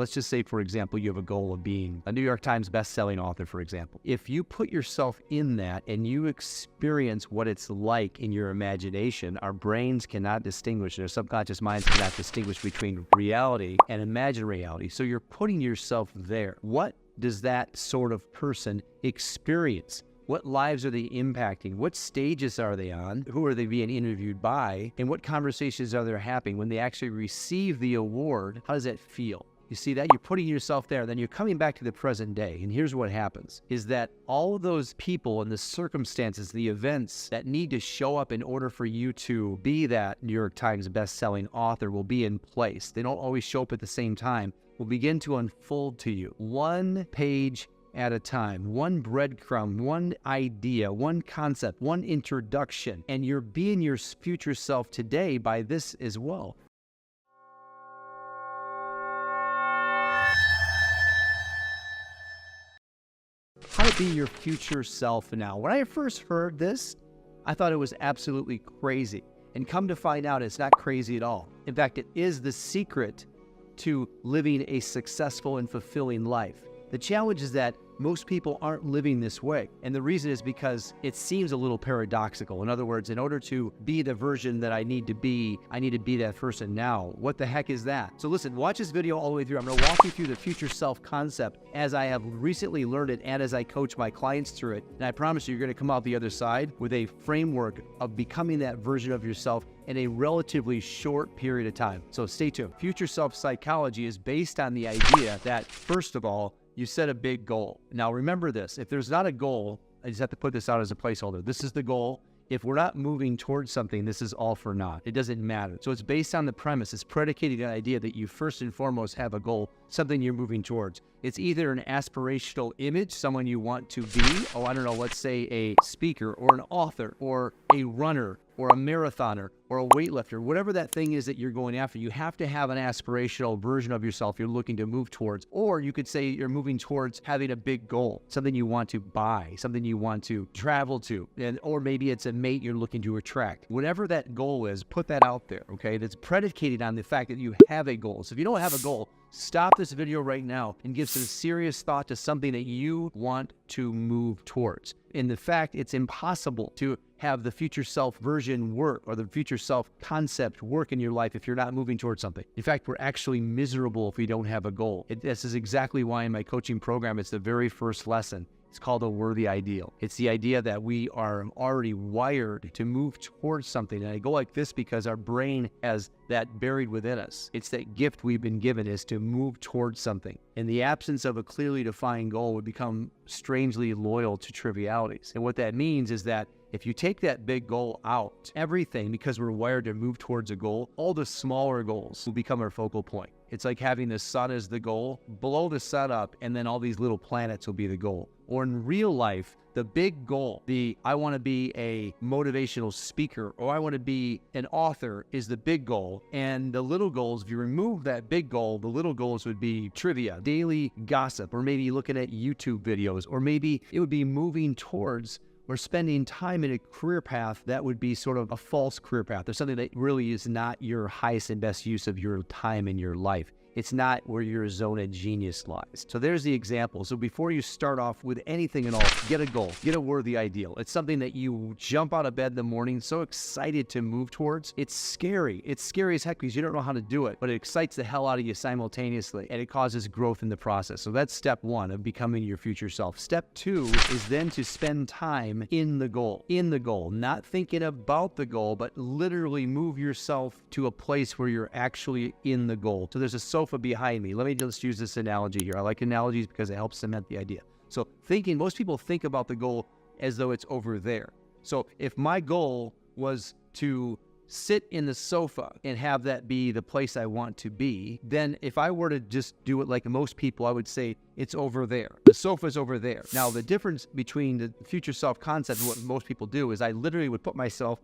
let's just say, for example, you have a goal of being a New York Times best-selling author, for example. If you put yourself in that and you experience what it's like in your imagination, our brains cannot distinguish, and our subconscious minds cannot distinguish between reality and imagined reality. So you're putting yourself there. What does that sort of person experience? What lives are they impacting? What stages are they on? Who are they being interviewed by? And what conversations are they having? When they actually receive the award, how does that feel? You see that? You're putting yourself there. Then you're coming back to the present day. And here's what happens, is that all of those people and the circumstances, the events that need to show up in order for you to be that New York Times best-selling author will be in place. They don't always show up at the same time. Will begin to unfold to you. One page at a time, one breadcrumb, one idea, one concept, one introduction, and you're being your future self today by this as well. How to be your future self now. When I first heard this, I thought it was absolutely crazy. And come to find out, it's not crazy at all. In fact, it is the secret to living a successful and fulfilling life. The challenge is that most people aren't living this way. And the reason is because it seems a little paradoxical. In other words, in order to be the version that I need to be that person now. What the heck is that? So listen, watch this video all the way through. I'm going to walk you through the future self concept as I have recently learned it and as I coach my clients through it. And I promise you're going to come out the other side with a framework of becoming that version of yourself in a relatively short period of time. So stay tuned. Future self psychology is based on the idea that, first of all, you set a big goal. Now remember this, if there's not a goal, I just have to put this out as a placeholder. This is the goal. If we're not moving towards something, this is all for naught. It doesn't matter. So it's based on the premise. It's predicated on the idea that you first and foremost have a goal, something you're moving towards. It's either an aspirational image, someone you want to be, let's say a speaker or an author or a runner or a marathoner or a weightlifter, whatever that thing is that you're going after. You have to have an aspirational version of yourself you're looking to move towards. Or you could say you're moving towards having a big goal, something you want to buy, something you want to travel to, or maybe it's a mate you're looking to attract. Whatever that goal is, put that out there, okay? That's predicated on the fact that you have a goal. So if you don't have a goal, stop this video right now and give some serious thought to something that you want to move towards. In the fact, it's impossible to have the future self version work or the future self concept work in your life if you're not moving towards something. In fact, we're actually miserable if we don't have a goal. This is exactly why in my coaching program, it's the very first lesson. It's called a worthy ideal. It's the idea that we are already wired to move towards something. And I go like this because our brain has that buried within us. It's that gift we've been given, is to move towards something. In the absence of a clearly defined goal, we become strangely loyal to trivialities. And what that means is that if you take that big goal out, everything, because we're wired to move towards a goal, all the smaller goals will become our focal point. It's like having the sun as the goal, blow the sun up, and then all these little planets will be the goal. Or in real life, the big goal, I want to be a motivational speaker, or I want to be an author, is the big goal. And the little goals, if you remove that big goal, the little goals would be trivia, daily gossip, or maybe looking at YouTube videos, or maybe it would be moving towards or spending time in a career path that would be sort of a false career path. There's something that really is not your highest and best use of your time in your life. It's not where your zone of genius lies. So there's the example. So before you start off with anything at all, get a goal, get a worthy ideal. It's something that you jump out of bed in the morning, so excited to move towards. It's scary. It's scary as heck because you don't know how to do it, but it excites the hell out of you simultaneously, and it causes growth in the process. So that's step one of becoming your future self. Step two is then to spend time in the goal, not thinking about the goal, but literally move yourself to a place where you're actually in the goal. So there's a sofa behind me. Let me just use this analogy here. I like analogies because it helps cement the idea. So most people think about the goal as though it's over there. So if my goal was to sit in the sofa and have that be the place I want to be, then if I were to just do it like most people, I would say it's over there. The sofa's over there. Now, the difference between the future self concept and what most people do is I literally would put myself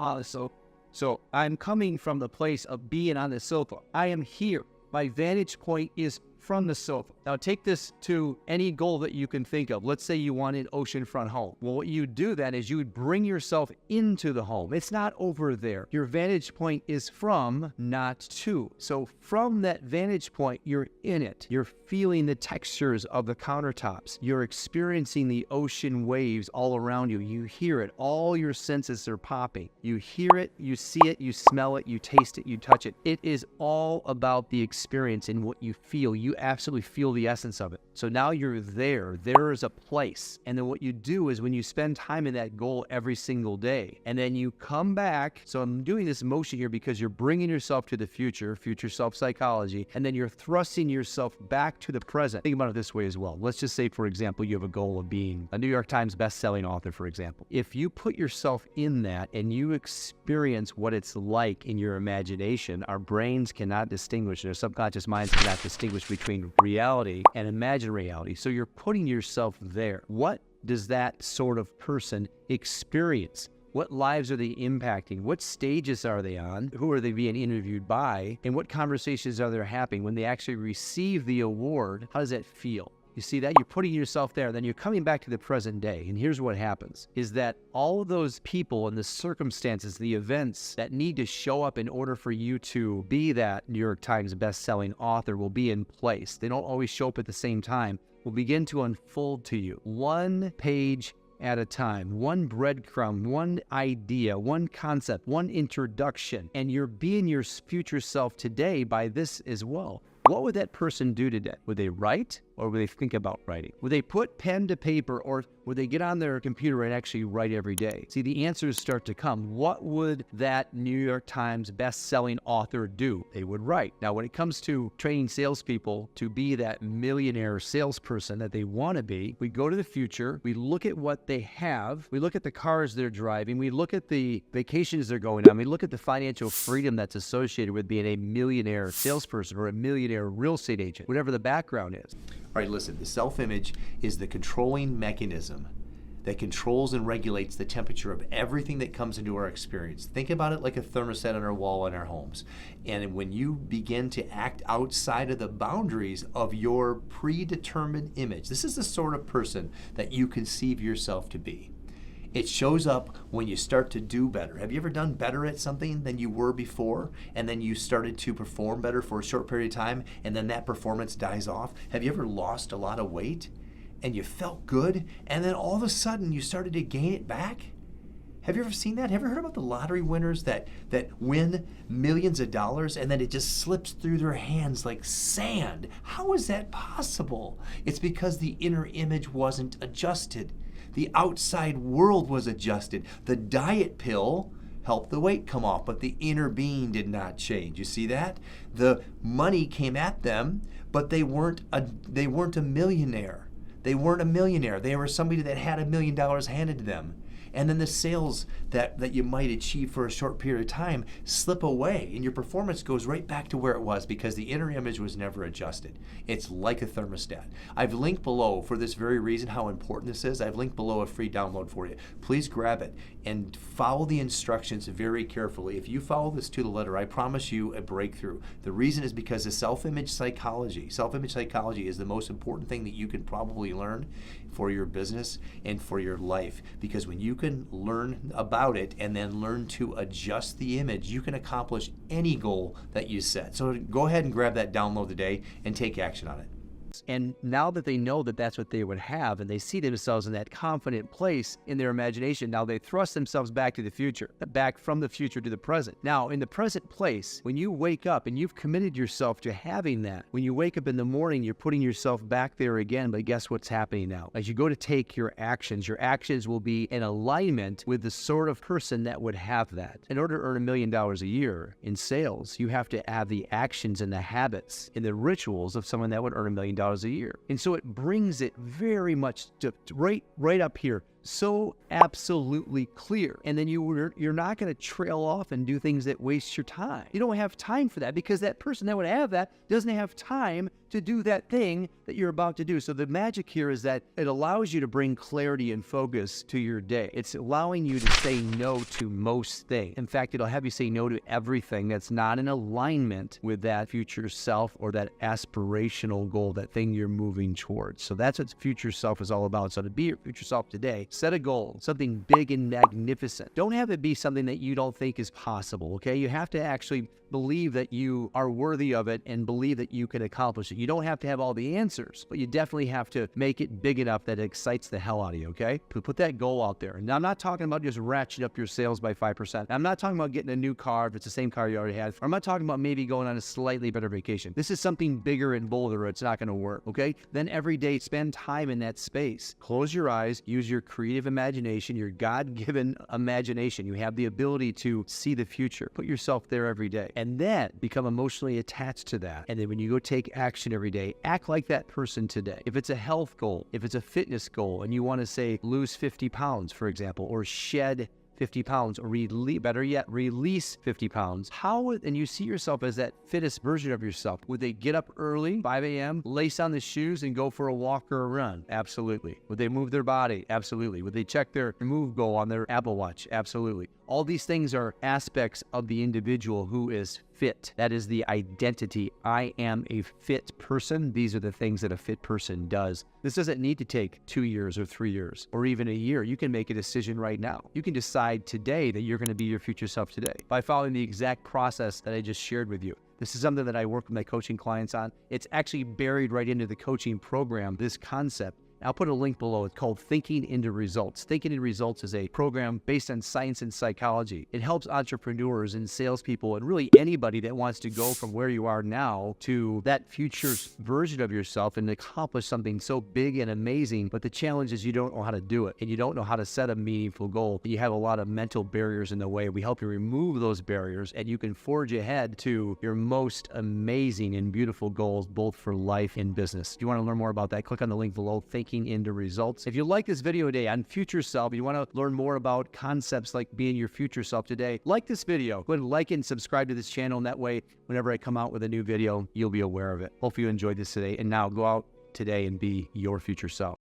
on the sofa. So I'm coming from the place of being on the sofa. I am here. My vantage point is from the sofa. Now take this to any goal that you can think of. Let's say you want an oceanfront home. Well, what you do then is you would bring yourself into the home. It's not over there. Your vantage point is from, not to. So from that vantage point, you're in it. You're feeling the textures of the countertops. You're experiencing the ocean waves all around you. You hear it. All your senses are popping. You hear it, you see it, you smell it, you taste it, you touch it. It is all about the experience and what you feel. You absolutely feel the essence of it. So now you're there. There is a place. And then what you do is when you spend time in that goal every single day, and then you come back. So I'm doing this motion here because you're bringing yourself to the future self psychology, and then you're thrusting yourself back to the present. Think about it this way as well. Let's just say, for example, you have a goal of being a New York Times best-selling author, for example. If you put yourself in that and you experience what it's like in your imagination, our brains cannot distinguish, and our subconscious minds cannot distinguish between reality and imagined reality. So you're putting yourself there. What does that sort of person experience? What lives are they impacting? What stages are they on? Who are they being interviewed by? And what conversations are there happening? When they actually receive the award, how does that feel? You see that? You're putting yourself there. Then you're coming back to the present day. And here's what happens, is that all of those people and the circumstances, the events that need to show up in order for you to be that New York Times best-selling author will be in place. They don't always show up at the same time. Will begin to unfold to you. One page at a time, one breadcrumb, one idea, one concept, one introduction, and you're being your future self today by this as well. What would that person do today? Would they write, or would they think about writing? Would they put pen to paper, or would they get on their computer and actually write every day? See, the answers start to come. What would that New York Times best-selling author do? They would write. Now, when it comes to training salespeople to be that millionaire salesperson that they want to be, we go to the future, we look at what they have, we look at the cars they're driving, we look at the vacations they're going on, we look at the financial freedom that's associated with being a millionaire salesperson or a millionaire real estate agent, whatever the background is. All right, listen, the self-image is the controlling mechanism that controls and regulates the temperature of everything that comes into our experience. Think about it like a thermostat on our wall in our homes. And when you begin to act outside of the boundaries of your predetermined image, this is the sort of person that you conceive yourself to be. It shows up when you start to do better. Have you ever done better at something than you were before, and then you started to perform better for a short period of time, and then that performance dies off? Have you ever lost a lot of weight, and you felt good, and then all of a sudden you started to gain it back? Have you ever seen that? Have you ever heard about the lottery winners that win millions of dollars, and then it just slips through their hands like sand? How is that possible? It's because the inner image wasn't adjusted. The outside world was adjusted. The diet pill helped the weight come off, but the inner being did not change. You see that? The money came at them, but they weren't a millionaire. They weren't a millionaire. They were somebody that had $1 million handed to them. And then the sales that you might achieve for a short period of time slip away, and your performance goes right back to where it was because the inner image was never adjusted. It's like a thermostat. I've linked below, for this very reason, how important this is. I've linked below a free download for you. Please grab it and follow the instructions very carefully. If you follow this to the letter, I promise you a breakthrough. The reason is because the self-image psychology is the most important thing that you can probably learn for your business and for your life, because when you can learn about it and then learn to adjust the image, you can accomplish any goal that you set. So go ahead and grab that download today and take action on it. And now that they know that that's what they would have, and they see themselves in that confident place in their imagination, now they thrust themselves back to the future, back from the future to the present. Now, in the present place, when you wake up and you've committed yourself to having that, when you wake up in the morning, you're putting yourself back there again, but guess what's happening now? As you go to take your actions will be in alignment with the sort of person that would have that. In order to earn $1 million a year in sales, you have to have the actions and the habits and the rituals of someone that would earn $1 million a year. And so it brings it very much to right up here, so absolutely clear. And then you're not going to trail off and do things that waste your time. You don't have time for that because that person that would have that doesn't have time to do that thing that you're about to do. So the magic here is that it allows you to bring clarity and focus to your day. It's allowing you to say no to most things. In fact, it'll have you say no to everything that's not in alignment with that future self or that aspirational goal, that thing you're moving towards. So that's what future self is all about. So to be your future self today, set a goal, something big and magnificent. Don't have it be something that you don't think is possible, okay? You have to actually believe that you are worthy of it and believe that you can accomplish it. You don't have to have all the answers, but you definitely have to make it big enough that it excites the hell out of you, okay? Put that goal out there. And I'm not talking about just ratcheting up your sales by 5%. I'm not talking about getting a new car if it's the same car you already had. Or I'm not talking about maybe going on a slightly better vacation. This is something bigger and bolder or it's not going to work, okay? Then every day, spend time in that space. Close your eyes, use your creative imagination, your God-given imagination. You have the ability to see the future. Put yourself there every day. And then become emotionally attached to that. And then when you go take action every day, act like that person today. If it's a health goal, if it's a fitness goal, and you want to say lose 50 pounds, for example, or shed 50 pounds, or better yet, release 50 pounds. And you see yourself as that fittest version of yourself. Would they get up early, 5 a.m., lace on the shoes and go for a walk or a run? Absolutely. Would they move their body? Absolutely. Would they check their move goal on their Apple Watch? Absolutely. All these things are aspects of the individual who is fit. That is the identity. I am a fit person. These are the things that a fit person does. This doesn't need to take 2 years or 3 years or even a year. You can make a decision right now. You can decide today that you're going to be your future self today by following the exact process that I just shared with you. This is something that I work with my coaching clients on. It's actually buried right into the coaching program, this concept. I'll put a link below. It's called Thinking into Results. Thinking into Results is a program based on science and psychology. It helps entrepreneurs and salespeople and really anybody that wants to go from where you are now to that future version of yourself and accomplish something so big and amazing. But the challenge is you don't know how to do it and you don't know how to set a meaningful goal. You have a lot of mental barriers in the way. We help you remove those barriers and you can forge ahead to your most amazing and beautiful goals, both for life and business. If you want to learn more about that, click on the link below, Thinking into Results. If you like this video today on future self, you want to learn more about concepts like being your future self today, like this video. Go ahead and like and subscribe to this channel, and that way, whenever I come out with a new video, you'll be aware of it. Hopefully you enjoyed this today, and now go out today and be your future self.